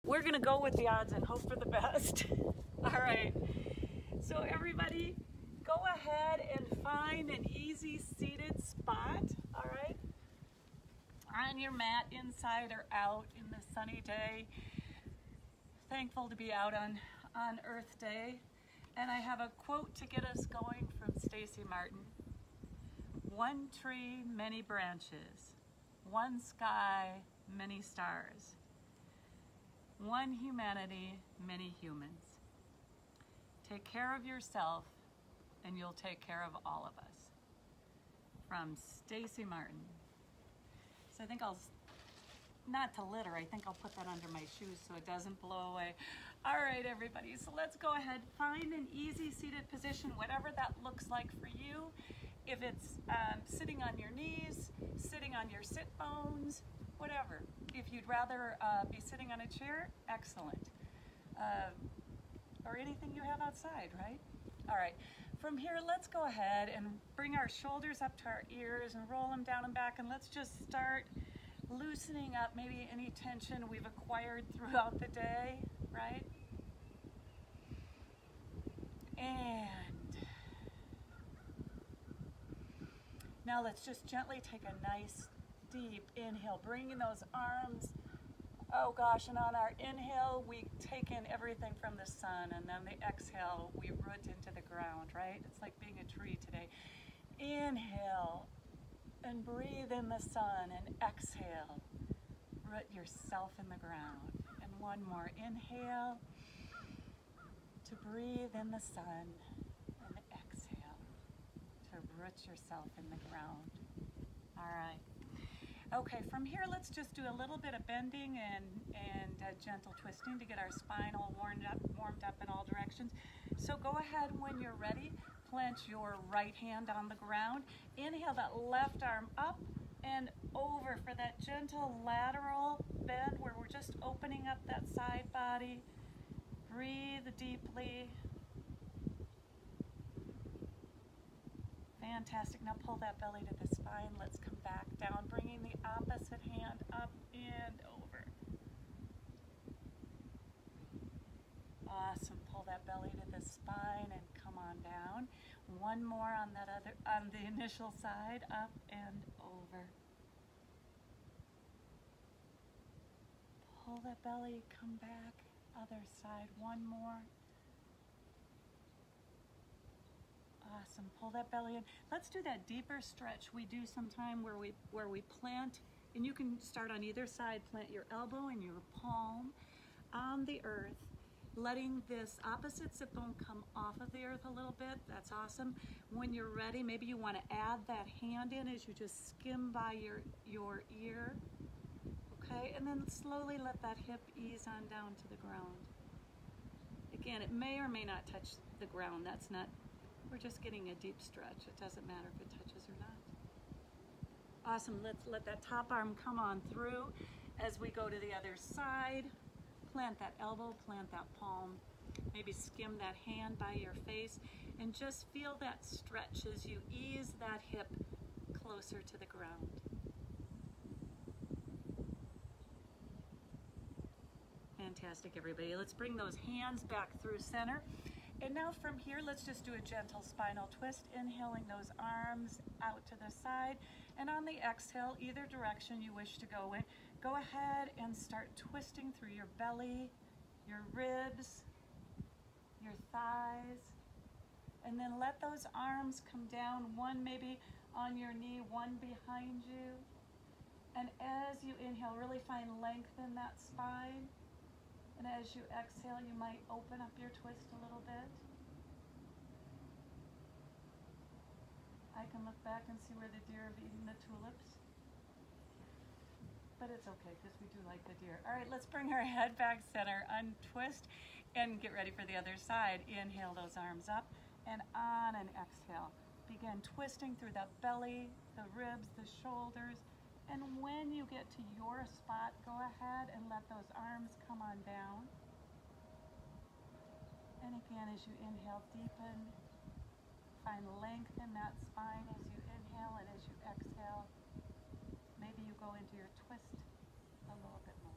we're gonna go with the odds and hope for the best. All right, so everybody go ahead and find an easy seated spot, all right? On your mat, inside or out in the sunny day. Thankful to be out on Earth Day. And I have a quote to get us going from Stacy Martin. One tree, many branches. One sky, many stars. One humanity, many humans. Take care of yourself and you'll take care of all of us. From Stacy Martin. So I think not to litter, I think I'll put that under my shoes so it doesn't blow away. All right, everybody, so let's go ahead, find an easy seated position, whatever that looks like for you. If it's sitting on your knees, sitting on your sit bones, whatever. If you'd rather be sitting on a chair, excellent. Or anything you have outside, right? All right, from here, let's go ahead and bring our shoulders up to our ears and roll them down and back, and let's just start loosening up maybe any tension we've acquired throughout the day, right? And now let's just gently take a nice deep inhale, bringing those arms, oh gosh, and on our inhale, we take in everything from the sun, and then the exhale, we root into the ground, right? It's like being a tree today. Inhale, and breathe in the sun, and exhale, root yourself in the ground. And one more, inhale, to breathe in the sun, and exhale, to root yourself in the ground. All right. Okay, from here, let's just do a little bit of bending and gentle twisting to get our spine all warmed up in all directions. So go ahead when you're ready, plant your right hand on the ground. Inhale that left arm up and over for that gentle lateral bend where we're just opening up that side body. Breathe deeply. Fantastic. Now pull that belly to the spine. Let's come back down, bringing the opposite hand up and over. Awesome. Pull that belly to the spine and come on down. One more on the initial side, up and over. Pull that belly, come back, other side. One more. Awesome. Pull that belly in. Let's do that deeper stretch we do sometime where we plant, and you can start on either side. Plant your elbow and your palm on the earth, letting this opposite sit bone come off of the earth a little bit. That's awesome. When you're ready, maybe you want to add that hand in as you just skim by your ear. Okay, and then slowly let that hip ease on down to the ground. Again, it may or may not touch the ground. That's not, we're just getting a deep stretch. It doesn't matter if it touches or not. Awesome, let's let that top arm come on through as we go to the other side. Plant that elbow, plant that palm. Maybe skim that hand by your face and just feel that stretch as you ease that hip closer to the ground. Fantastic, everybody. Let's bring those hands back through center. And now from here, let's just do a gentle spinal twist, inhaling those arms out to the side. And on the exhale, either direction you wish to go in, go ahead and start twisting through your belly, your ribs, your thighs. And then let those arms come down, one maybe on your knee, one behind you. And as you inhale, really find length in that spine. And as you exhale, you might open up your twist a little bit. I can look back and see where the deer have eaten the tulips. But it's okay because we do like the deer. All right, let's bring our head back center, untwist, and get ready for the other side. Inhale those arms up and on, and exhale. Begin twisting through the belly, the ribs, the shoulders. And when you get to your spot, go ahead and let those arms come on down. And again, as you inhale, deepen. Find length in that spine as you inhale, and as you exhale, maybe you go into your twist a little bit more.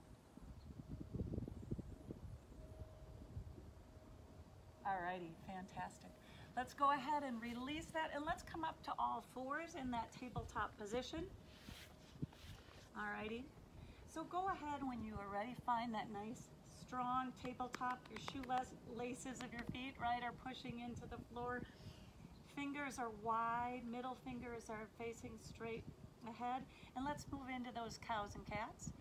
righty, fantastic. Let's go ahead and release that, and let's come up to all fours in that tabletop position. All righty. So go ahead when you are ready, find that nice strong tabletop. Your shoelaces of your feet, right, are pushing into the floor. Fingers are wide, middle fingers are facing straight ahead. And let's move into those cows and cats.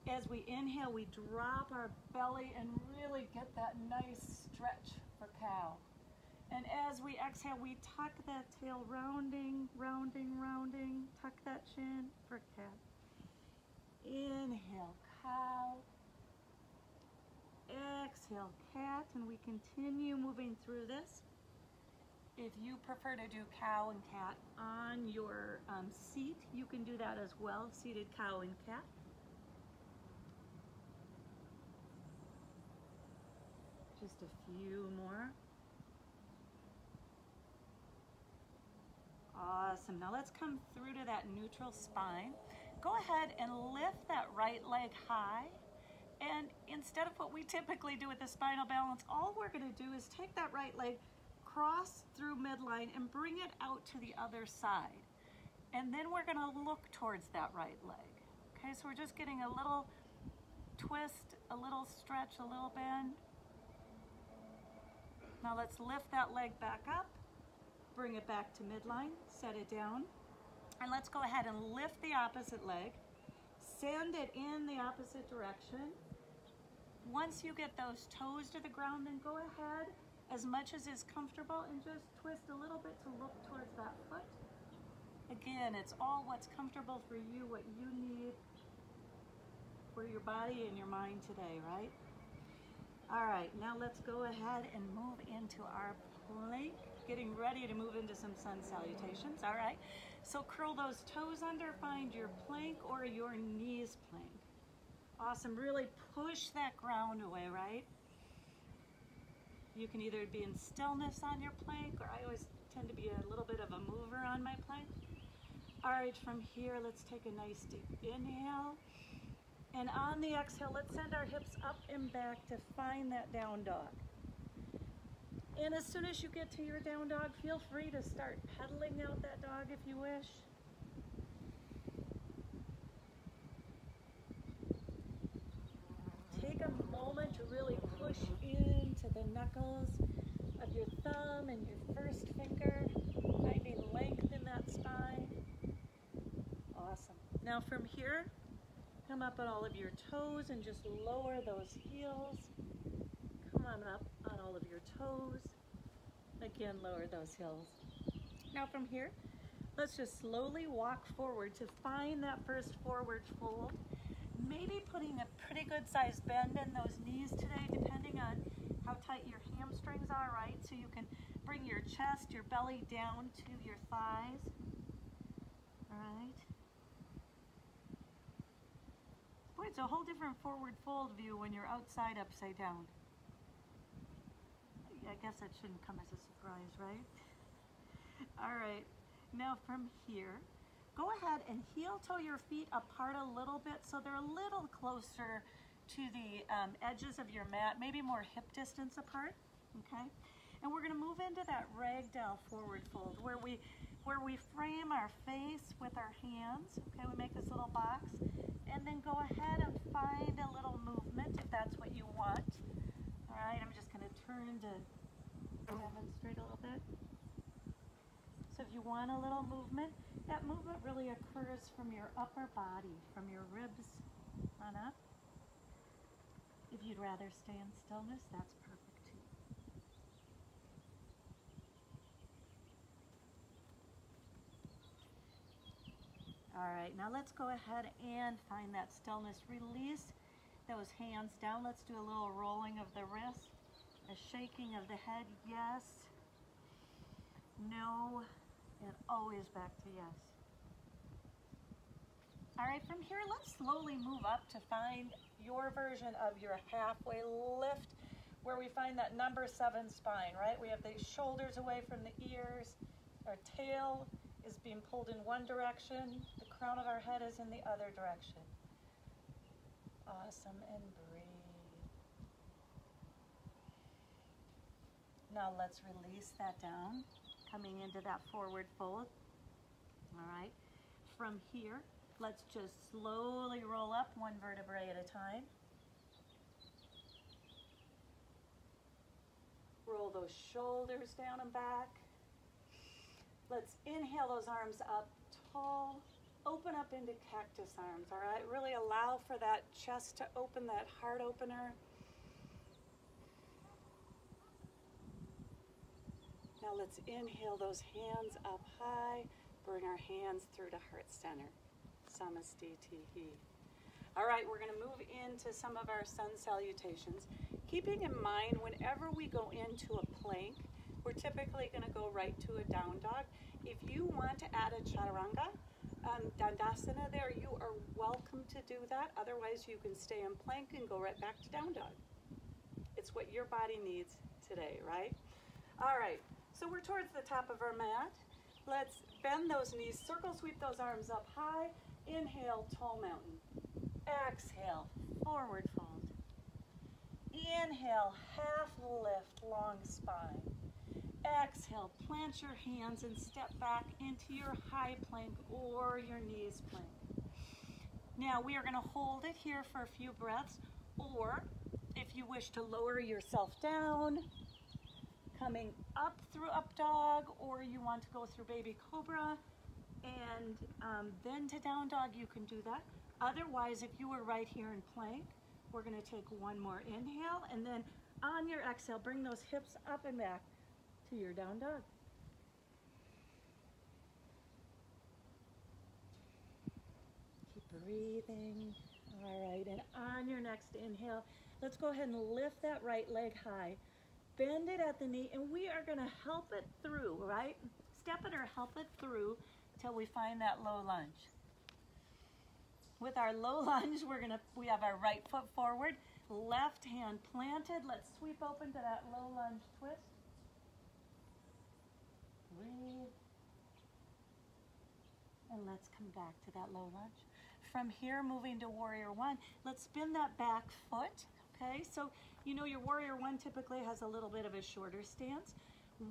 As we inhale, we drop our belly and really get that nice stretch for cow. And as we exhale, we tuck that tail, rounding, rounding, rounding. Tuck that chin for cat. Inhale, cow. Exhale, cat. And we continue moving through this. If you prefer to do cow and cat on your seat, you can do that as well, seated cow and cat. Just a few more. Awesome. Now let's come through to that neutral spine. Go ahead and lift that right leg high. And instead of what we typically do with the spinal balance, all we're going to do is take that right leg, cross through midline, and bring it out to the other side. And then we're going to look towards that right leg. Okay, so we're just getting a little twist, a little stretch, a little bend. Now let's lift that leg back up, bring it back to midline, set it down, and let's go ahead and lift the opposite leg, send it in the opposite direction. Once you get those toes to the ground, then go ahead as much as is comfortable and just twist a little bit to look towards that foot. Again, it's all what's comfortable for you, what you need for your body and your mind today, right? All right, now let's go ahead and move into our plank, getting ready to move into some sun salutations. All right, so curl those toes under, find your plank or your knees plank. Awesome, really push that ground away, right? You can either be in stillness on your plank, or I always tend to be a little bit of a mover on my plank. All right, from here, let's take a nice deep inhale. And on the exhale, let's send our hips up and back to find that down dog. And as soon as you get to your down dog, feel free to start pedaling out that dog if you wish. Take a moment to really push into the knuckles of your thumb and your first finger, finding length in that spine. Awesome. Now from here, come up on all of your toes and just lower those heels. Come on up on all of your toes. Again, lower those heels. Now from here, let's just slowly walk forward to find that first forward fold. Maybe putting a pretty good sized bend in those knees today, depending on how tight your hamstrings are, right? So you can bring your chest, your belly down to your thighs. All right. Boy, it's a whole different forward fold view when you're outside upside down. I guess that shouldn't come as a surprise, right? All right, now from here, go ahead and heel toe your feet apart a little bit so they're a little closer to the edges of your mat, maybe more hip distance apart, okay? And we're gonna move into that ragdoll forward fold where we frame our face with our hands, okay? We make this little box, and then go ahead and find a little movement if that's what you want. All right, I'm just gonna turn to demonstrate a little bit. So if you want a little movement, that movement really occurs from your upper body, from your ribs on up. If you'd rather stay in stillness, that's perfect too. All right, now let's go ahead and find that stillness. Release those hands down. Let's do a little rolling of the wrist, a shaking of the head, yes, no, and always back to yes. All right, from here, let's slowly move up to find your version of your halfway lift, where we find that number 7 spine, right? We have the shoulders away from the ears, our tail is being pulled in one direction, the crown of our head is in the other direction. Awesome, and breathe. Now let's release that down, coming into that forward fold. All right. From here, let's just slowly roll up one vertebrae at a time. Roll those shoulders down and back. Let's inhale those arms up tall. Open up into cactus arms, all right? Really allow for that chest to open, that heart opener. Now let's inhale those hands up high. Bring our hands through to heart center. Namaste. All right, we're going to move into some of our sun salutations. Keeping in mind, whenever we go into a plank, we're typically going to go right to a down dog. If you want to add a chaturanga, dandasana there, you are welcome to do that. Otherwise, you can stay in plank and go right back to down dog. It's what your body needs today, right? All right, so we're towards the top of our mat. Let's bend those knees, circle sweep those arms up high. Inhale, tall mountain. Exhale, forward fold. Inhale, half lift, long spine. Exhale, plant your hands and step back into your high plank or your knees plank. Now we are going to hold it here for a few breaths, or if you wish to lower yourself down, coming up through up dog, or you want to go through baby cobra and then to down dog, you can do that. Otherwise, if you were right here in plank, we're going to take one more inhale, and then on your exhale, bring those hips up and back to your down dog. Keep breathing. All right, and on your next inhale, let's go ahead and lift that right leg high. Bend it at the knee, and we are going to help it through, right? Step it or help it through till we find that low lunge. With our low lunge, we have our right foot forward, left hand planted. Let's sweep open to that low lunge twist. Breathe. And let's come back to that low lunge. From here, moving to warrior one, let's spin that back foot. Okay, so you know your warrior one typically has a little bit of a shorter stance.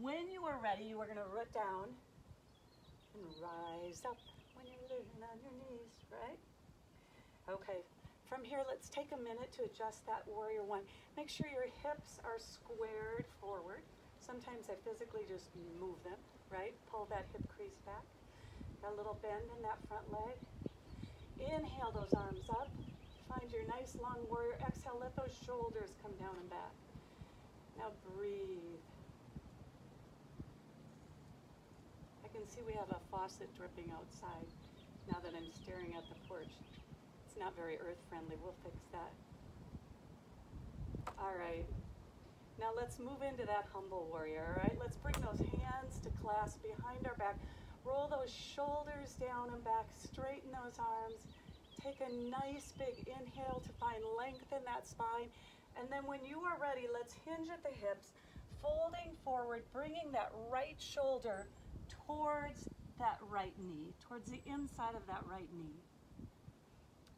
When you are ready, you are going to root down and rise up when you're living on your knees, right? Okay, from here, let's take a minute to adjust that warrior one. Make sure your hips are squared forward. Sometimes I physically just move them, right? Pull that hip crease back. Got a little bend in that front leg. Inhale those arms up. Find your nice long warrior. Exhale, let those shoulders come down and back. Now breathe. I can see we have a faucet dripping outside now that I'm staring at the porch. It's not very earth friendly. We'll fix that. All right. Now let's move into that humble warrior, all right? Let's bring those hands to clasp behind our back. Roll those shoulders down and back. Straighten those arms. Take a nice big inhale to find length in that spine. And then when you are ready, let's hinge at the hips, folding forward, bringing that right shoulder towards that right knee, towards the inside of that right knee.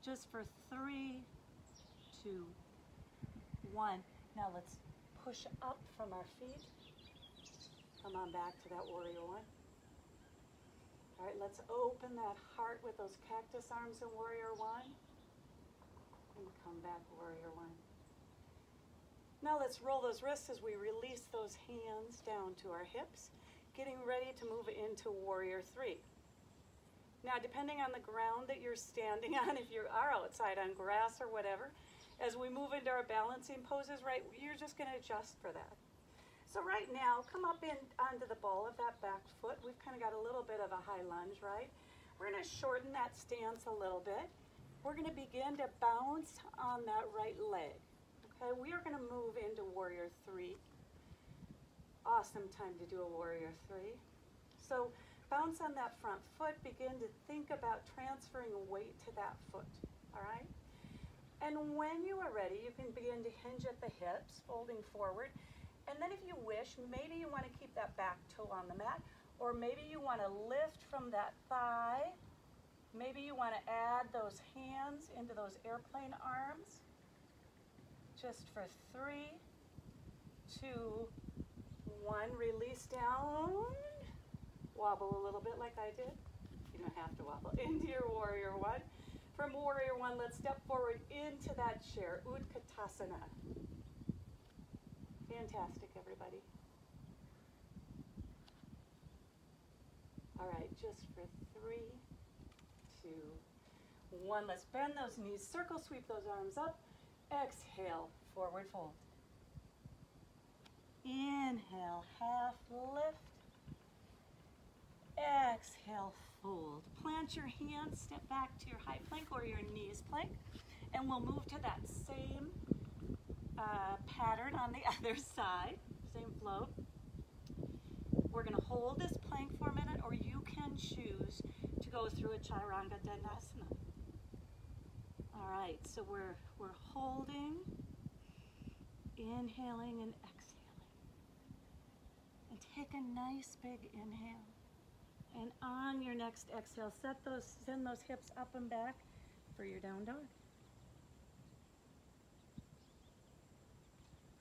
Just for 3, 2, 1. Now let's push up from our feet. Come on back to that warrior one. All right, let's open that heart with those cactus arms in warrior one. And come back, warrior one. Now let's roll those wrists as we release those hands down to our hips, getting ready to move into warrior three. Now, depending on the ground that you're standing on, if you are outside on grass or whatever, as we move into our balancing poses, right, you're just going to adjust for that. So right now, come up onto the ball of that back foot. We've kind of got a little bit of a high lunge, right? We're going to shorten that stance a little bit. We're going to begin to bounce on that right leg. Okay, we are going to move into warrior three. Awesome time to do a warrior three. So bounce on that front foot. Begin to think about transferring weight to that foot, all right? And when you are ready, you can begin to hinge at the hips, folding forward. And then if you wish, maybe you want to keep that back toe on the mat, or maybe you want to lift from that thigh. Maybe you want to add those hands into those airplane arms. Just for 3, 2, 1, release down. Wobble a little bit like I did. You don't have to wobble. Into your warrior 1. From warrior 1, let's step forward into that chair, Utkatasana. Fantastic, everybody. All right, just for 3, 2, 1. Let's bend those knees, circle sweep those arms up. Exhale, forward fold. Inhale, half lift. Exhale, fold. Plant your hands, step back to your high plank or your knees plank, and we'll move to that same pattern on the other side, same flow. We're going to hold this plank for a minute, or you can choose to go through a Chaturanga Dandasana. All right, so we're holding, inhaling and exhaling. And take a nice big inhale. And on your next exhale, send those hips up and back for your down dog.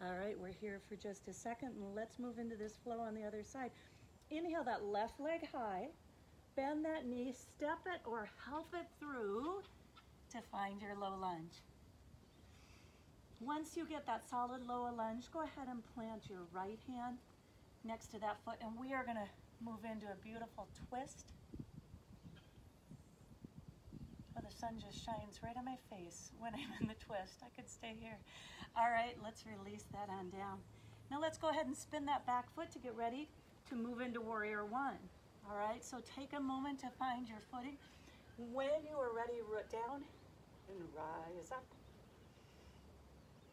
All right, we're here for just a second, and let's move into this flow on the other side. Inhale that left leg high, bend that knee, step it or help it through to find your low lunge. Once you get that solid low lunge, go ahead and plant your right hand next to that foot, and we are going to move into a beautiful twist. Oh, the sun just shines right on my face when I'm in the twist. I could stay here. All right, let's release that on down. Now let's go ahead and spin that back foot to get ready to move into warrior 1. All right, so take a moment to find your footing. When you are ready, root down and rise up.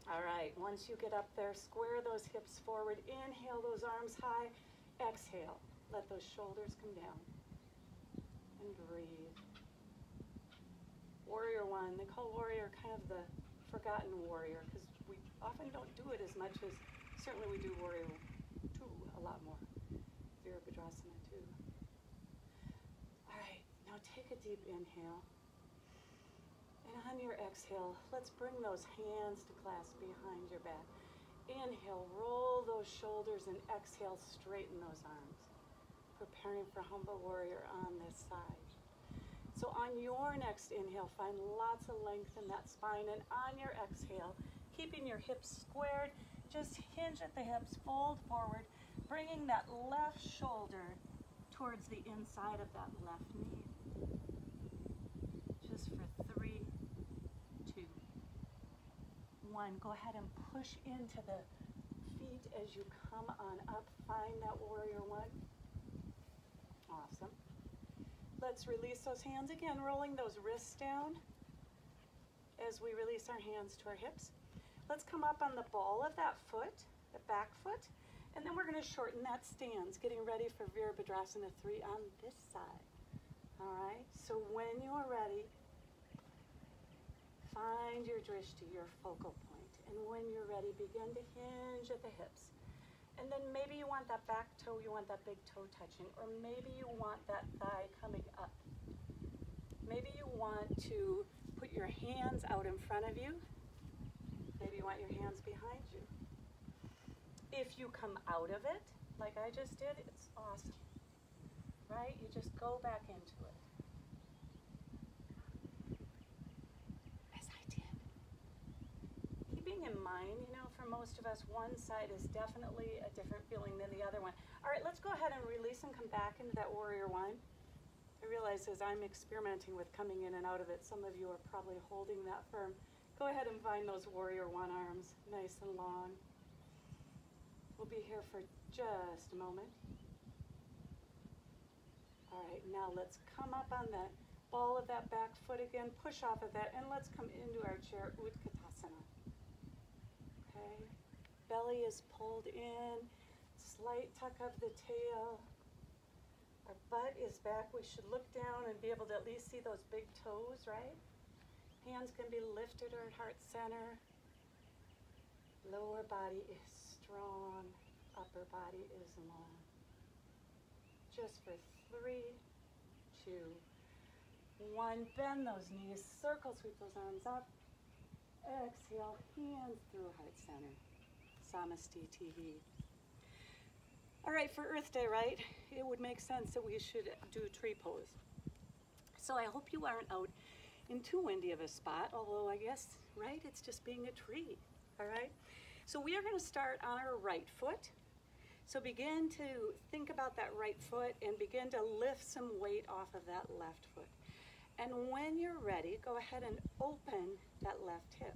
All right, once you get up there, square those hips forward. Inhale those arms high. Exhale. Let those shoulders come down. And breathe. Warrior 1. They call warrior kind of the forgotten warrior because we often don't do it as much as, certainly we do warrior 2 a lot more. Virabhadrasana 2. All right, now take a deep inhale. And on your exhale, let's bring those hands to clasp behind your back. Inhale, roll those shoulders, and exhale, straighten those arms. Preparing for humble warrior on this side. So on your next inhale, find lots of length in that spine, and on your exhale, keeping your hips squared, just hinge at the hips, fold forward, bringing that left shoulder towards the inside of that left knee. Just for 3, 2, 1. Go ahead and push into the feet as you come on up. Find that warrior 1. Awesome. Let's release those hands again, rolling those wrists down as we release our hands to our hips. Let's come up on the ball of that foot, the back foot, and then we're going to shorten that stance, getting ready for Virabhadrasana 3 on this side. All right, so when you are ready, find your drishti, your focal point, and when you're ready, begin to hinge at the hips. And then maybe you want that back toe, you want that big toe touching, or maybe you want that thigh coming up. Maybe you want to put your hands out in front of you. Maybe you want your hands behind you. If you come out of it, like I just did, it's awesome, right? You just go back into it. As I did. Keeping in mind, you know, for most of us, one side is definitely a different feeling than the other one. All right, let's go ahead and release and come back into that warrior 1. I realize as I'm experimenting with coming in and out of it, some of you are probably holding that firm. Go ahead and find those warrior 1 arms, nice and long. We'll be here for just a moment. All right, now let's come up on that ball of that back foot again, push off of that, and let's come into our chair, Utkatasana. Okay, belly is pulled in, slight tuck of the tail. Our butt is back. We should look down and be able to at least see those big toes, right? Hands can be lifted or at heart center. Lower body is strong, upper body is long. Just for 3, 2, 1. Bend those knees, circle, sweep those arms up. Exhale, hands through heart center. Samastitihi. All right, for Earth Day, right? It would make sense that we should do tree pose. So I hope you aren't out in too windy of a spot, although I guess, right, it's just being a tree, all right? So we are gonna start on our right foot. So begin to think about that right foot and begin to lift some weight off of that left foot. And when you're ready, go ahead and open that left hip.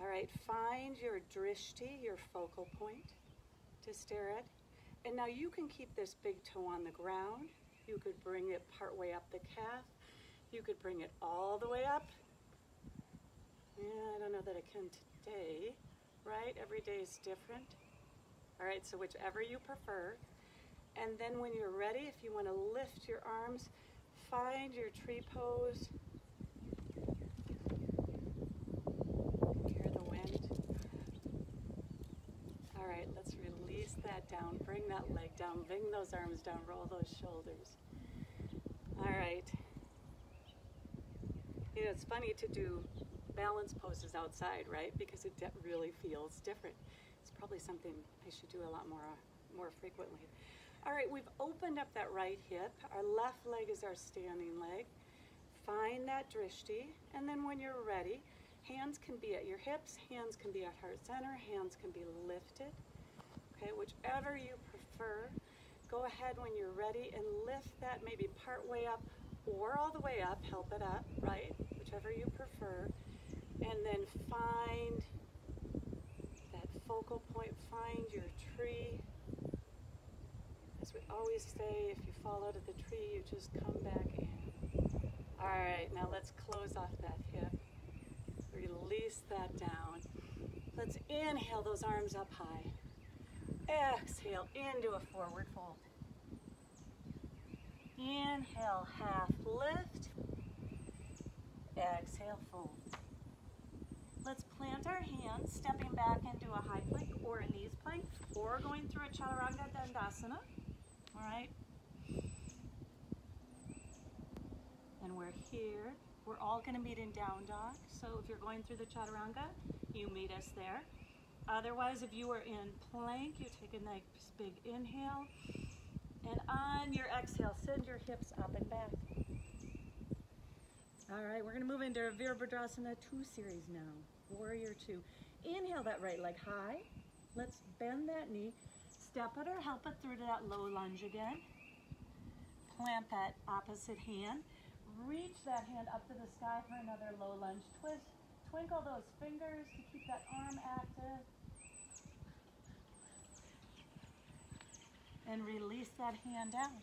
All right, find your drishti, your focal point to stare at. And now you can keep this big toe on the ground. You could bring it part way up the calf. You could bring it all the way up. Yeah, I don't know that I can today, right? Every day is different. All right, so whichever you prefer. And then when you're ready, if you want to lift your arms, find your tree pose. Hear the wind. All right, let's release that down. Bring that leg down. Bring those arms down. Roll those shoulders. All right. You know, it's funny to do balance poses outside, right? Because it really feels different. It's probably something I should do a lot more frequently. All right, we've opened up that right hip. Our left leg is our standing leg. Find that drishti, and then when you're ready, hands can be at your hips, hands can be at heart center, hands can be lifted. Okay, whichever you prefer. Go ahead when you're ready and lift that maybe part way up or all the way up, help it up, right? Whichever you prefer. And then find that focal point, find your tree. As we always say, if you fall out of the tree, you just come back in. All right, now let's close off that hip. Release that down. Let's inhale those arms up high. Exhale into a forward fold. Inhale, half lift. Exhale, fold. Let's plant our hands, stepping back into a high plank or a knees plank, or going through a chaturanga dandasana. All right? And we're here. We're all going to meet in down dog. So if you're going through the chaturanga, you meet us there. Otherwise, if you are in plank, you take a nice big inhale. And on your exhale, send your hips up and back. All right, we're going to move into a Virabhadrasana 2 series now. Warrior 2. Inhale that right leg high. Let's bend that knee. Step it or help it through to that low lunge again. Plant that opposite hand. Reach that hand up to the sky for another low lunge twist. Twinkle those fingers to keep that arm active. And release that hand down.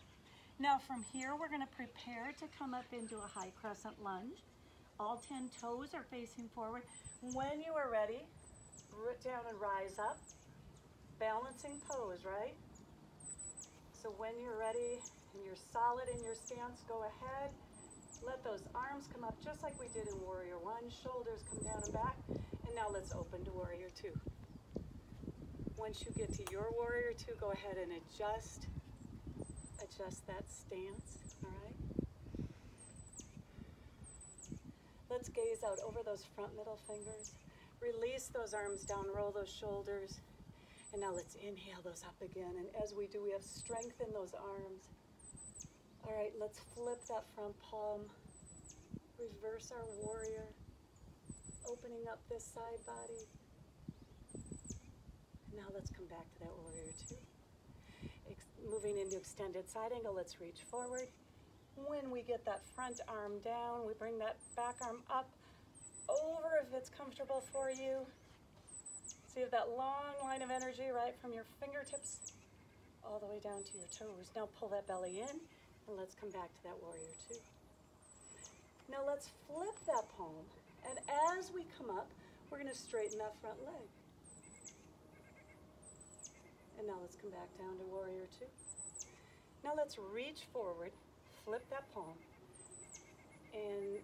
Now from here, we're going to prepare to come up into a high crescent lunge. All 10 toes are facing forward. When you are ready, root down and rise up. Balancing pose, right? So when you're ready and you're solid in your stance, go ahead. Let those arms come up just like we did in Warrior 1. Shoulders come down and back. And now let's open to Warrior 2. Once you get to your Warrior 2, go ahead and adjust that stance, all right? Let's gaze out over those front middle fingers. Release those arms down, roll those shoulders. And now let's inhale those up again. And as we do, we have strength in those arms. All right, let's flip that front palm. Reverse our warrior. Opening up this side body. Now let's come back to that Warrior 2. Moving into extended side angle, let's reach forward. When we get that front arm down, we bring that back arm up, over if it's comfortable for you. So you have that long line of energy right from your fingertips all the way down to your toes. Now pull that belly in, and let's come back to that Warrior 2. Now let's flip that palm, and as we come up, we're going to straighten that front leg. And now let's come back down to Warrior 2. Now let's reach forward, flip that palm, and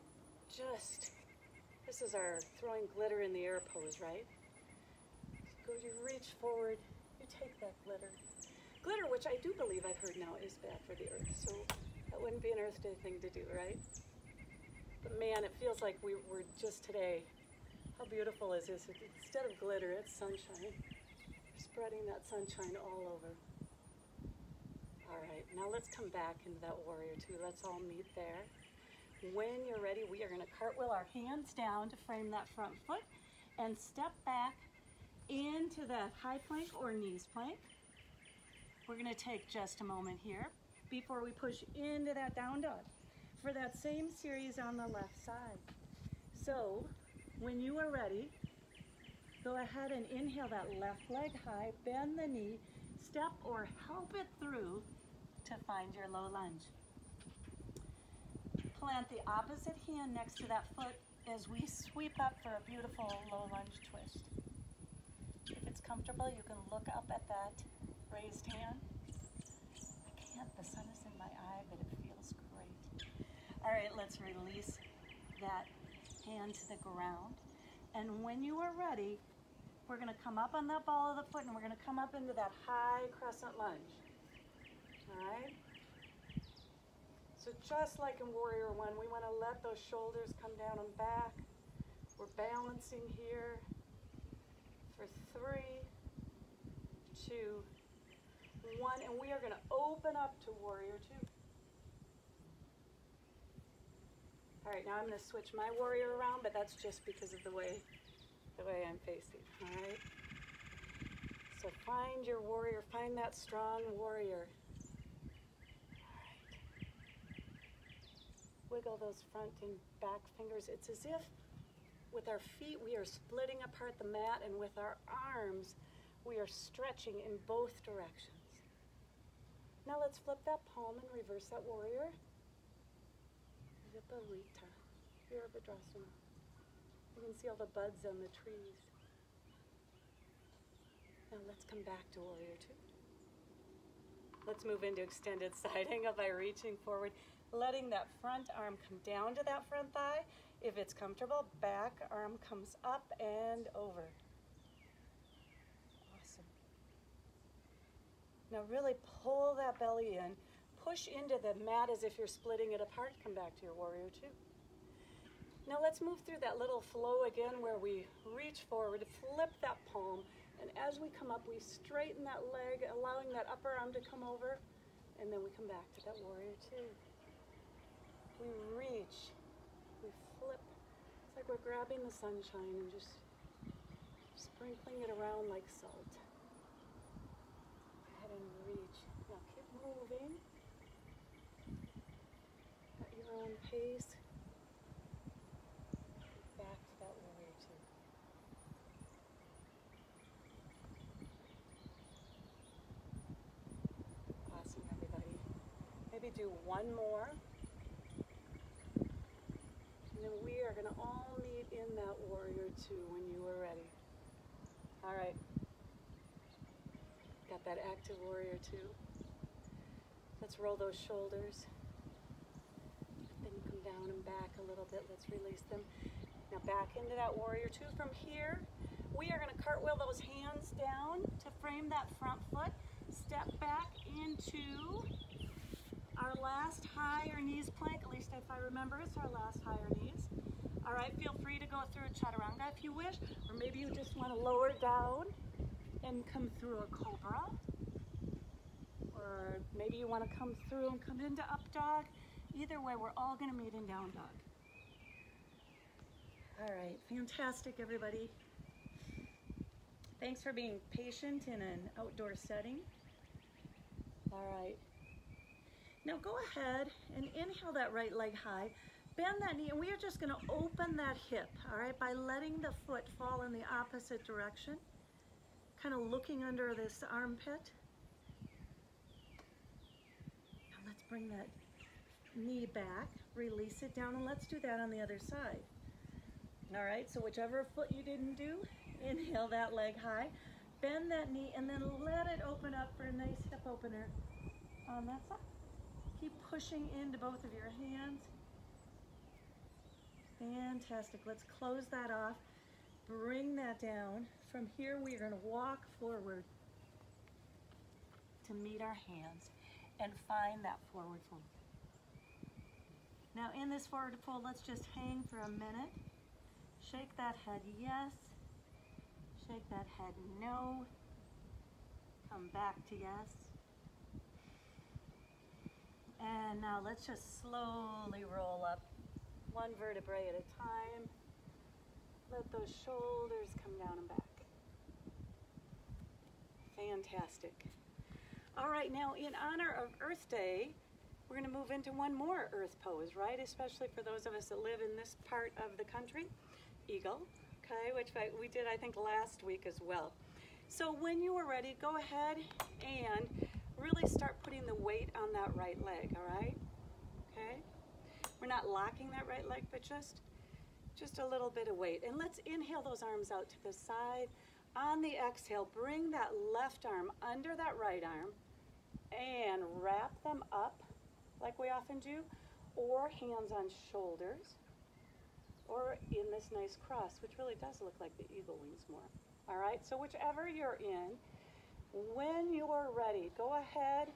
this is our throwing glitter in the air pose, right? So you reach forward, you take that glitter. Glitter, which I do believe I've heard now is bad for the earth, so that wouldn't be an Earth Day thing to do, right? But man, it feels like we were just today. How beautiful is this? Instead of glitter, it's sunshine. Spreading that sunshine all over. All right, now let's come back into that warrior two. Let's all meet there. When you're ready, we are going to cartwheel our hands down to frame that front foot and step back into that high plank or knees plank. We're going to take just a moment here before we push into that down dog for that same series on the left side. So when you are ready, go ahead and inhale that left leg high, bend the knee, step or help it through to find your low lunge. Plant the opposite hand next to that foot as we sweep up for a beautiful low lunge twist. If it's comfortable, you can look up at that raised hand. I can't, the sun is in my eye, but it feels great. All right, let's release that hand to the ground. And when you are ready, we're gonna come up on that ball of the foot and we're gonna come up into that high crescent lunge. All right? So just like in Warrior One, we wanna let those shoulders come down and back. We're balancing here for 3, 2, 1, and we are gonna open up to Warrior Two. All right, now I'm gonna switch my warrior around, but that's just because of the way I'm facing, all right? So find your warrior, find that strong warrior. All right. Wiggle those front and back fingers. It's as if with our feet we are splitting apart the mat, and with our arms we are stretching in both directions. Now let's flip that palm and reverse that warrior. Viparita, Virabhadrasana. You can see all the buds on the trees. Now let's come back to Warrior Two. Let's move into extended side angle by reaching forward, letting that front arm come down to that front thigh. If it's comfortable, back arm comes up and over. Awesome. Now really pull that belly in. Push into the mat as if you're splitting it apart. Come back to your Warrior Two. Now let's move through that little flow again where we reach forward, flip that palm, and as we come up, we straighten that leg, allowing that upper arm to come over, and then we come back to that Warrior Two. We reach, we flip. It's like we're grabbing the sunshine and just sprinkling it around like salt. Go ahead and reach. Now keep moving at your own pace. Back to that Warrior Two. Awesome, everybody. Maybe do one more. And then we are going to all meet in that Warrior Two when you are ready. All right. Got that active Warrior Two. Let's roll those shoulders. Then come down and back a little bit. Let's release them. Now back into that Warrior Two. From here, we are going to cartwheel those hands down to frame that front foot. Step back into our last high or knees plank. At least if I remember, it's our last high or knees. All right, feel free to go through a chaturanga if you wish, or maybe you just want to lower down and come through a cobra. Or maybe you want to come through and come into up dog. Either way, we're all going to meet in down dog. All right, fantastic, everybody. Thanks for being patient in an outdoor setting. All right. Now go ahead and inhale that right leg high. Bend that knee, and we are just going to open that hip, all right, by letting the foot fall in the opposite direction, kind of looking under this armpit. Now let's bring that knee back, release it down, and let's do that on the other side. All right, so whichever foot you didn't do, inhale that leg high, bend that knee, and then let it open up for a nice hip opener on that side. Keep pushing into both of your hands. Fantastic. Let's close that off. Bring that down. From here, we are going to walk forward to meet our hands and find that forward fold. Now, in this forward fold, let's just hang for a minute. Shake that head yes. Shake that head no. Come back to yes. And now let's just slowly roll up one vertebrae at a time. Let those shoulders come down and back. Fantastic. All right, now in honor of Earth Day, we're going to move into one more earth pose, right? Especially for those of us that live in this part of the country. Eagle, okay, which we did, I think, last week as well. So when you are ready, go ahead and really start putting the weight on that right leg, all right? Okay? We're not locking that right leg, but just a little bit of weight. And let's inhale those arms out to the side. On the exhale, bring that left arm under that right arm and wrap them up like we often do, or hands on shoulders, or in this nice cross, which really does look like the eagle wings more. All right, so whichever you're in, when you're ready, go ahead,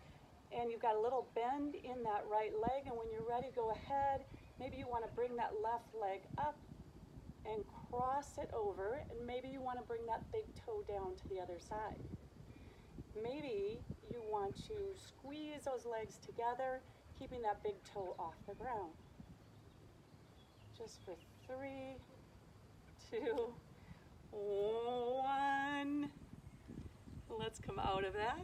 and you've got a little bend in that right leg, and when you're ready, go ahead. Maybe you want to bring that left leg up and cross it over, and maybe you want to bring that big toe down to the other side. Maybe you want to squeeze those legs together, keeping that big toe off the ground. Just for 3, 2, 1. Let's come out of that.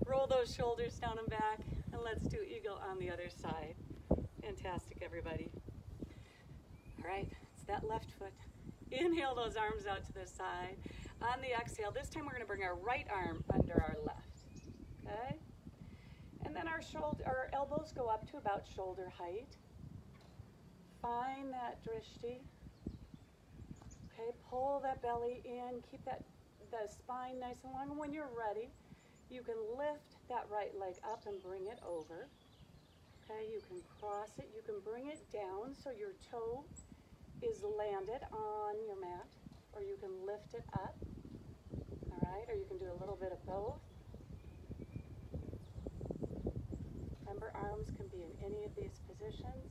Roll those shoulders down and back, and let's do eagle on the other side. Fantastic, everybody. All right, it's that left foot. Inhale those arms out to the side. On the exhale, this time we're going to bring our right arm under our left. Okay? And then our elbows go up to about shoulder height. Find that drishti. Okay, pull that belly in, keep the spine nice and long. When you're ready, you can lift that right leg up and bring it over. Okay, you can cross it, you can bring it down so your toe is landed on your mat, or you can lift it up. All right, or you can do a little bit of both. Remember, arms can be in any of these positions.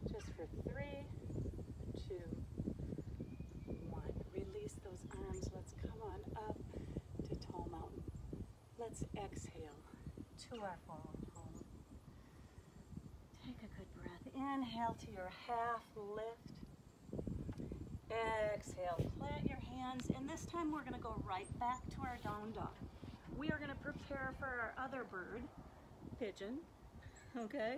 Just for 3, 2, 1. Release those arms. Let's come on up to Tall Mountain. Let's exhale to our forward fold. Take a good breath. Inhale to your half lift. Exhale, plant your hands, and this time we're going to go right back to our down dog. We are going to prepare for our other bird, pigeon, okay?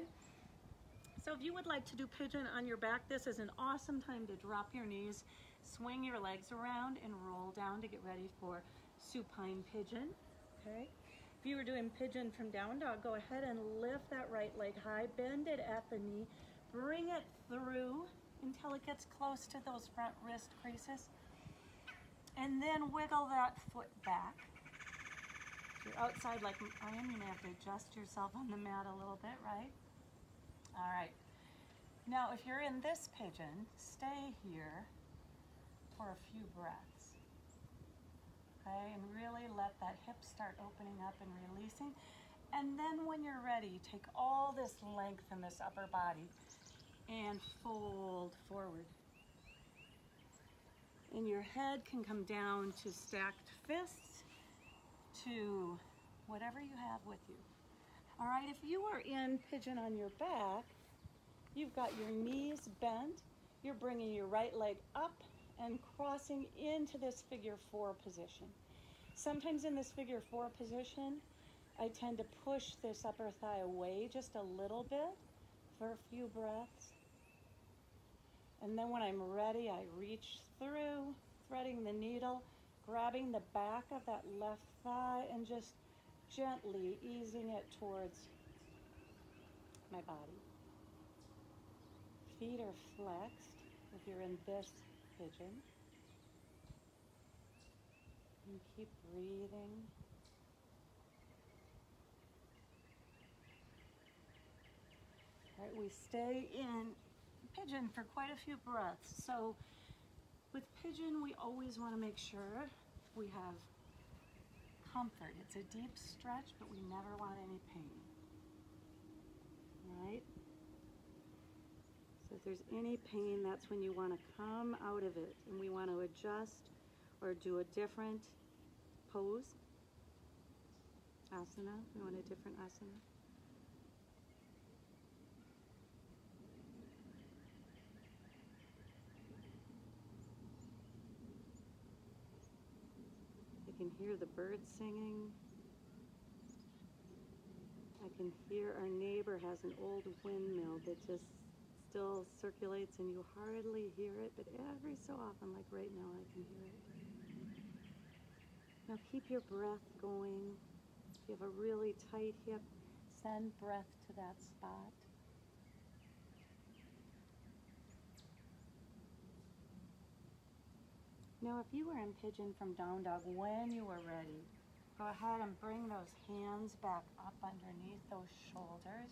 So if you would like to do pigeon on your back, this is an awesome time to drop your knees, swing your legs around, and roll down to get ready for supine pigeon, okay? If you were doing pigeon from down dog, go ahead and lift that right leg high, bend it at the knee, bring it through until it gets close to those front wrist creases, and then wiggle that foot back. If you're outside like I am, you may have to adjust yourself on the mat a little bit, right? All right. Now, if you're in this pigeon, stay here for a few breaths. Okay, and really let that hip start opening up and releasing. And then when you're ready, take all this length in this upper body and fold forward. And your head can come down to stacked fists, to whatever you have with you. All right, if you are in pigeon on your back, you've got your knees bent, you're bringing your right leg up and crossing into this figure 4 position. Sometimes in this figure 4 position, I tend to push this upper thigh away just a little bit for a few breaths. And then when I'm ready, I reach through, threading the needle, grabbing the back of that left thigh and just gently easing it towards my body. Feet are flexed if you're in this pigeon. And keep breathing. All right, we stay in pigeon for quite a few breaths. So with pigeon, we always want to make sure we have comfort. It's a deep stretch, but we never want any pain. All right? So if there's any pain, that's when you want to come out of it, and we want to adjust or do a different pose. Asana, we want a different asana. can hear the birds singing. I can hear our neighbor has an old windmill that just still circulates and you hardly hear it, but every so often, like right now, I can hear it. Now keep your breath going. If you have a really tight hip, send breath to that spot. Now if you were in pigeon from down dog, when you are ready, go ahead and bring those hands back up underneath those shoulders.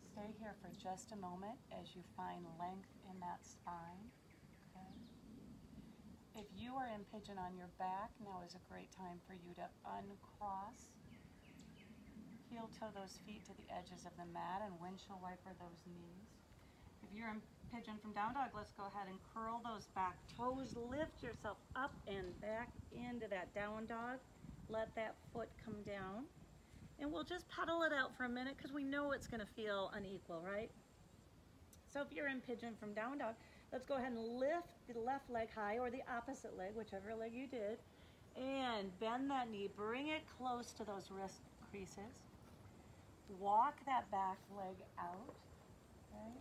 Stay here for just a moment as you find length in that spine. Okay. If you are in pigeon on your back, now is a great time for you to uncross. Heel toe those feet to the edges of the mat and windshield wiper those knees. If you're in pigeon from down dog, let's go ahead and curl those back toes. Lift yourself up and back into that down dog. Let that foot come down. And we'll just pedal it out for a minute because we know it's going to feel unequal, right? So if you're in pigeon from down dog, let's go ahead and lift the left leg high, or the opposite leg, whichever leg you did, and bend that knee. Bring it close to those wrist creases. Walk that back leg out. Okay.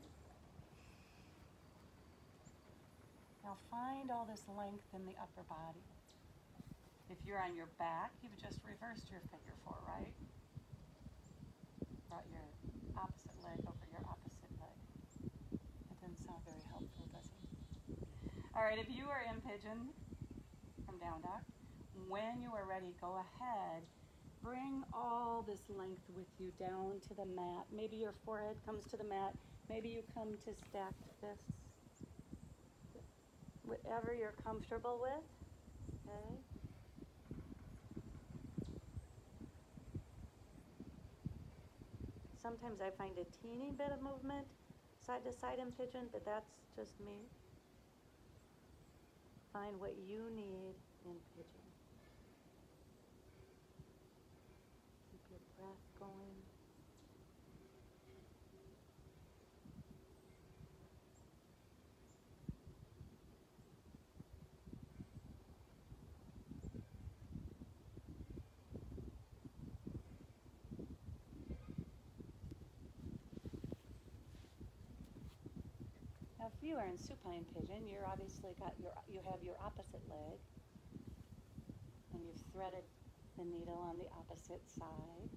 Now find all this length in the upper body. If you're on your back, you've just reversed your figure four, right? Brought your opposite leg over your opposite leg. That doesn't sound very helpful, does it? All right, if you are in pigeon from down dog, when you are ready, go ahead. Bring all this length with you down to the mat. Maybe your forehead comes to the mat. Maybe you come to stacked fists. Whatever you're comfortable with, okay? Sometimes I find a teeny bit of movement side to side in pigeon, but that's just me. Find what you need in pigeon. Keep your breath going. Now, if you are in supine pigeon, you're obviously you have your opposite leg, and you've threaded the needle on the opposite side.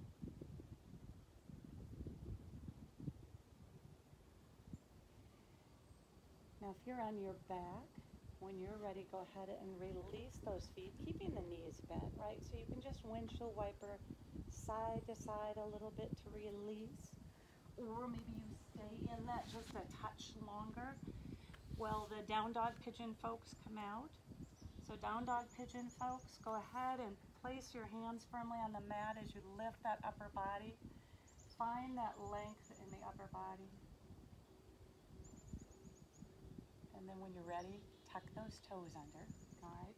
Now, if you're on your back, when you're ready, go ahead and release those feet, keeping the knees bent, right? So you can just windshield wiper side to side a little bit to release. Or maybe you stay in that just a touch longer while the down dog pigeon folks come out. So down dog pigeon folks, go ahead and place your hands firmly on the mat as you lift that upper body. Find that length in the upper body. And then when you're ready, tuck those toes under, all right?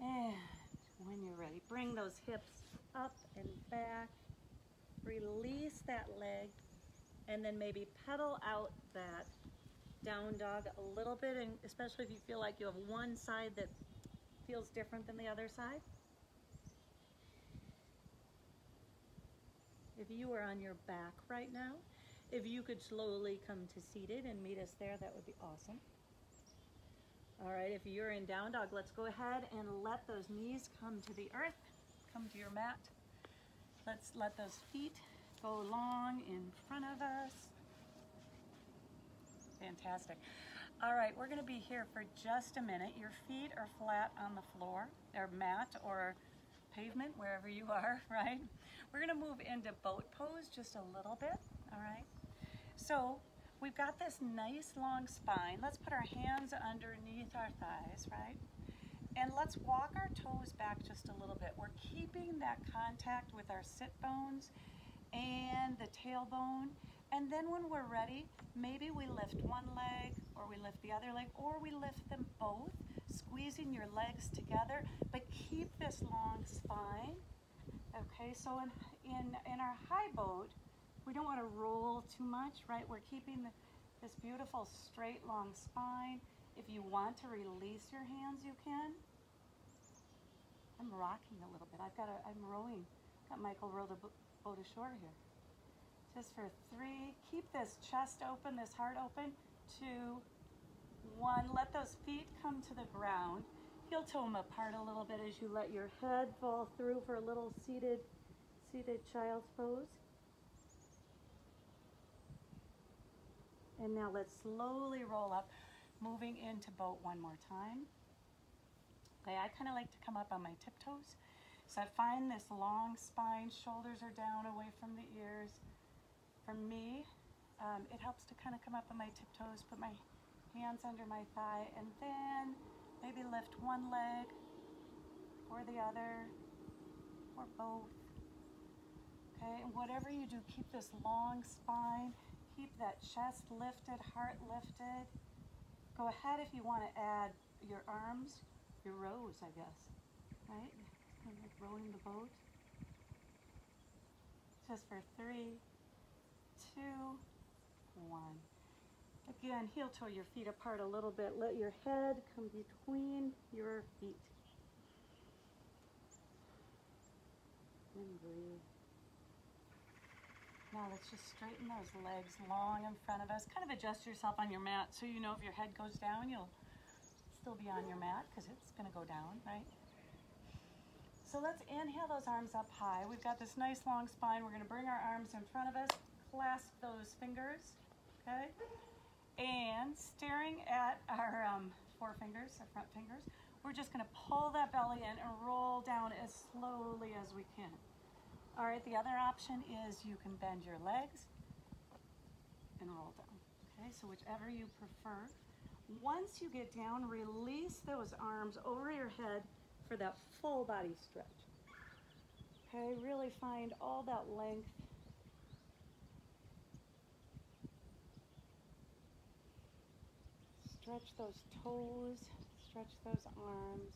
And when you're ready, bring those hips up and back. Release that leg, and then maybe pedal out that down dog a little bit, and especially if you feel like you have one side that feels different than the other side. If you are on your back right now, if you could slowly come to seated and meet us there, that would be awesome. All right, if you're in down dog, let's go ahead and let those knees come to the earth, come to your mat. Let's let those feet go long in front of us. Fantastic. All right, we're going to be here for just a minute. Your feet are flat on the floor, or mat, or pavement, wherever you are, right? We're going to move into boat pose just a little bit, all right? So we've got this nice long spine. Let's put our hands underneath our thighs, right? And let's walk our toes back just a little bit. We're keeping that contact with our sit bones and the tailbone. And then when we're ready, maybe we lift one leg, or we lift the other leg, or we lift them both, squeezing your legs together, but keep this long spine. Okay, so in our high boat, we don't want to roll too much, right? We're keeping this beautiful straight long spine. If you want to release your hands, you can. I'm rocking a little bit. I'm rowing. Got Michael row the boat ashore here. Just for 3. Keep this chest open, this heart open. 2, 1. Let those feet come to the ground. Heel toe them apart a little bit as you let your head fall through for a little seated child's pose. And now let's slowly roll up, moving into boat one more time. Okay, I kind of like to come up on my tiptoes. So I find this long spine, shoulders are down away from the ears. For me, it helps to kind of come up on my tiptoes, put my hands under my thigh, and then maybe lift one leg or the other or both. Okay, and whatever you do, keep this long spine, keep that chest lifted, heart lifted. Go ahead if you want to add your arms, your rows, I guess, right? Kind of like rowing the boat. Just for 3, 2, 1. Again, heel toe your feet apart a little bit. Let your head come between your feet. And breathe. Now let's just straighten those legs long in front of us. Kind of adjust yourself on your mat so you know if your head goes down, you'll still be on your mat because it's going to go down, right? So let's inhale those arms up high. We've got this nice long spine. We're going to bring our arms in front of us, clasp those fingers, okay? And staring at our forefingers, our front fingers, we're just going to pull that belly in and roll down as slowly as we can. All right, the other option is you can bend your legs and roll down. Okay, so whichever you prefer. Once you get down, release those arms over your head for that full body stretch. Okay, really find all that length. Stretch those toes, stretch those arms.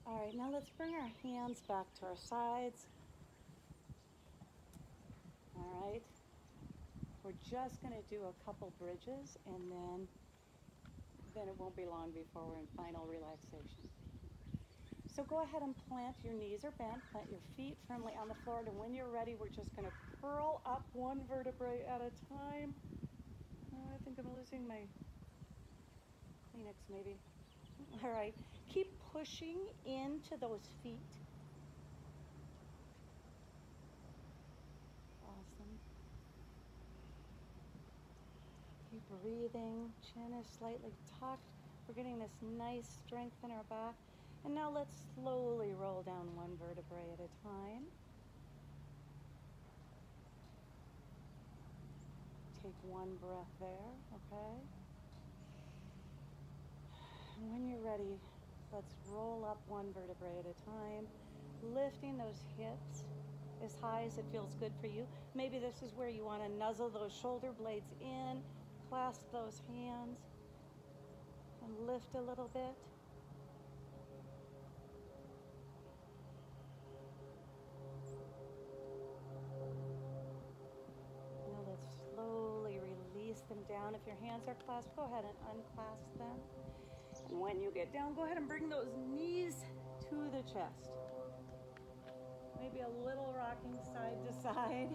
All right, now let's bring our hands back to our sides. All right, we're just going to do a couple bridges, and then it won't be long before we're in final relaxation. So go ahead and plant your knees are bent, plant your feet firmly on the floor, and when you're ready, we're just going to curl up one vertebrae at a time. Oh, I think I'm losing my Kleenex maybe. All right, keep pushing into those feet. Awesome. Keep breathing, chin is slightly tucked. We're getting this nice strength in our back. And now let's slowly roll down one vertebrae at a time. Take one breath there, okay? And when you're ready, let's roll up one vertebrae at a time, lifting those hips as high as it feels good for you. Maybe this is where you want to nuzzle those shoulder blades in, clasp those hands, and lift a little bit. Now let's slowly release them down. If your hands are clasped, go ahead and unclasp them. And when you get down, go ahead and bring those knees to the chest. Maybe a little rocking side to side.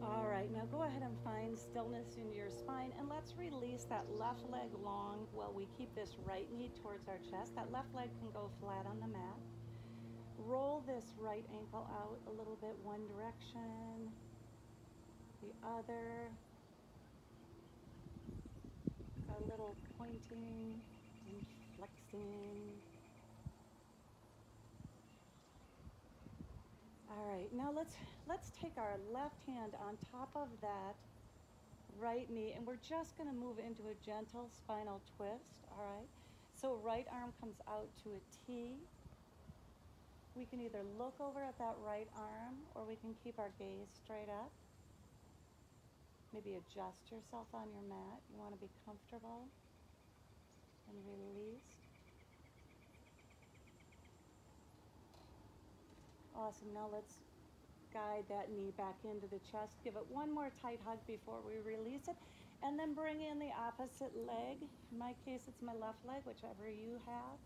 All right, now go ahead and find stillness in your spine, and let's release that left leg long while we keep this right knee towards our chest. That left leg can go flat on the mat. Roll this right ankle out a little bit, one direction, the other, a little pointing and flexing. All right, now let's take our left hand on top of that right knee, and we're just going to move into a gentle spinal twist. All right, so right arm comes out to a T. We can either look over at that right arm, or we can keep our gaze straight up. Maybe adjust yourself on your mat. You want to be comfortable and released. Awesome. Now let's guide that knee back into the chest. Give it one more tight hug before we release it. And then bring in the opposite leg. In my case, it's my left leg, whichever you have.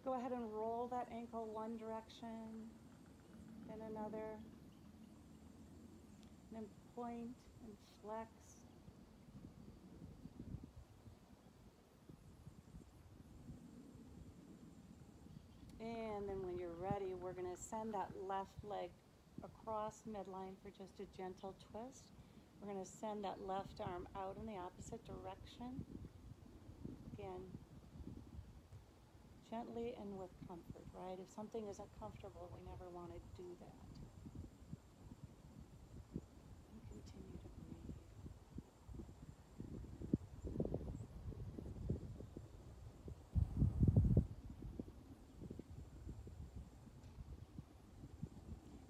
Go ahead and roll that ankle one direction, then another. And then point and flex. And then when you're ready, we're going to send that left leg across midline for just a gentle twist. We're going to send that left arm out in the opposite direction. Again, gently and with comfort, right? If something isn't comfortable, we never want to do that. And continue to breathe.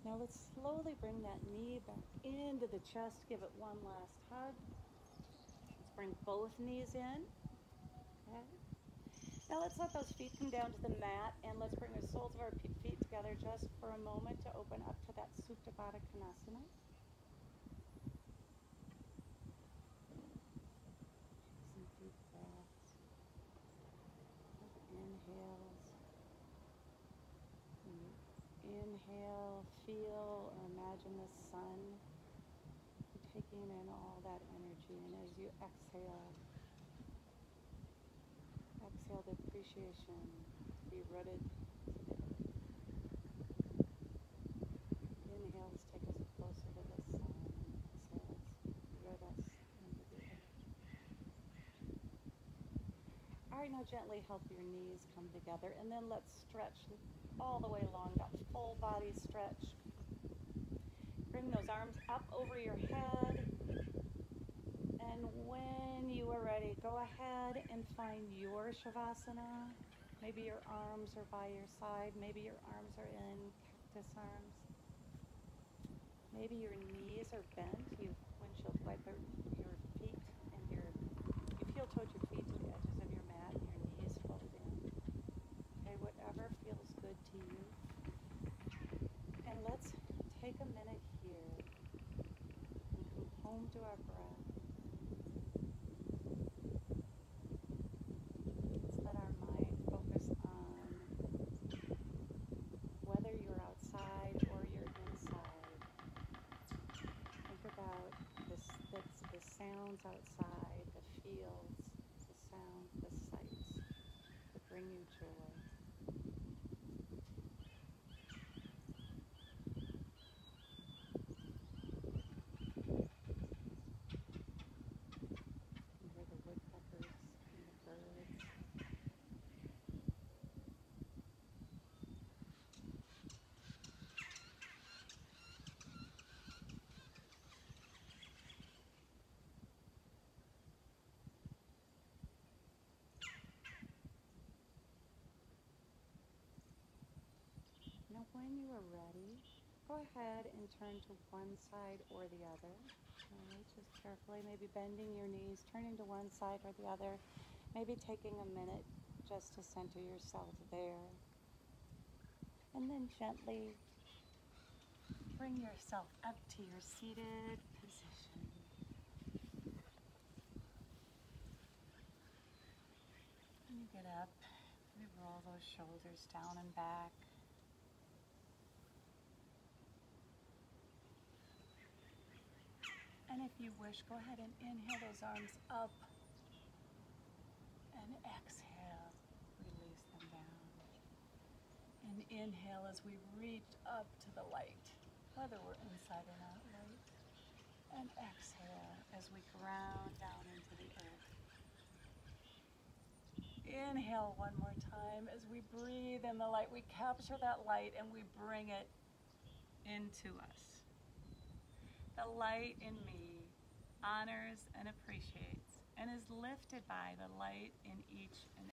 Now let's slowly bring that knee back into the chest. Give it one last hug. Let's bring both knees in. Okay. Now let's let those feet come down to the mat, and let's bring the soles of our feet together just for a moment to open up to that Supta Baddha Konasana. Some deep breaths. Inhales. Inhale, feel or imagine the sun taking in all that energy, and as you exhale, exhale the appreciation to be rooted today. Inhales take us closer to the sun, exhales root us into the earth. All right, now gently help your knees come together, and then let's stretch all the way along, that full body stretch. Bring those arms up over your head. And when you are ready, go ahead and find your Shavasana. Maybe your arms are by your side. Maybe your arms are in cactus arms. Maybe your knees are bent. You windshield wiper your feet and you feel towards your feet to the edges of your mat and your knees fold in. Okay, whatever feels good to you. And let's take a minute here and come home to our breath. Let's let our mind focus on whether you're outside or you're inside. Think about the sounds outside, the feels, the sounds, the sights that bring you joy. Now when you are ready, go ahead and turn to one side or the other. All right, just carefully, maybe bending your knees, turning to one side or the other, maybe taking a minute just to center yourself there. And then gently bring yourself up to your seated position. When you get up, we roll those shoulders down and back. And if you wish, go ahead and inhale those arms up and exhale, release them down. And inhale as we reach up to the light, whether we're inside or not, right? And exhale as we ground down into the earth. Inhale one more time as we breathe in the light. We capture that light and we bring it into us. The light in me honors and appreciates and is lifted by the light in each and